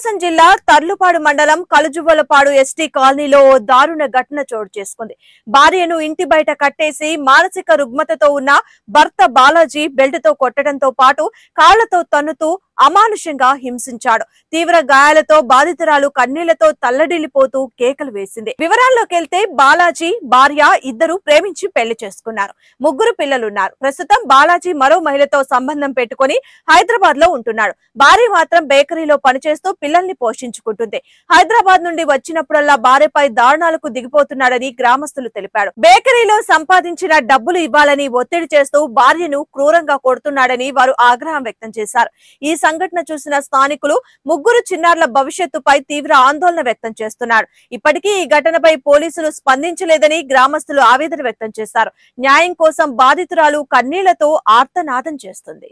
ప్రకాశం జిల్లా తర్లుపాడు మండలం కలుజువ్వలపాడు ఎస్టీ కాలనీలో ఓ దారుణ ఘటన చోటు చేసుకుంది. భార్యను ఇంటి బయట కట్టేసి మానసిక రుగ్మతతో ఉన్న భర్త బాలాజీ బెల్ట్ తో కొట్టడంతో పాటు కాళ్లతో తన్నుతూ అమానుషంగా హింసించాడు. తీవ్ర గాయాలతో బాధితురాలు కన్నీళ్లతో తల్లడిల్లిపోతూ కేకలు వేసింది. వివరాల్లోకెళ్తే బాలాజీ భార్య ఇద్దరు ప్రేమించి పెళ్లి చేసుకున్నారు. ముగ్గురు పిల్లలున్నారు. ప్రస్తుతం బాలాజీ మరో మహిళతో సంబంధం పెట్టుకుని హైదరాబాద్ లో ఉంటున్నాడు. భార్య మాత్రం బేకరీలో పనిచేస్తూ పిల్లల్ని పోషించుకుంటుంది. హైదరాబాద్ నుండి వచ్చినప్పుడల్లా భార్యపై దారుణాలకు దిగిపోతున్నాడని గ్రామస్తులు తెలిపారు. బేకరీలో సంపాదించిన డబ్బులు ఇవ్వాలని ఒత్తిడి చేస్తూ భార్యను క్రూరంగా కొడుతున్నాడని వారు ఆగ్రహం వ్యక్తం చేశారు. ఈ సంఘటన చూసిన స్థానికులు ముగ్గురు చిన్నారుల భవిష్యత్తుపై తీవ్ర ఆందోళన వ్యక్తం చేస్తున్నారు. ఇప్పటికీ ఈ ఘటనపై పోలీసులు స్పందించలేదని గ్రామస్తులు ఆవేదన వ్యక్తం చేశారు. న్యాయం కోసం బాధితురాలు కన్నీళ్లతో ఆర్తనాదం చేస్తుంది.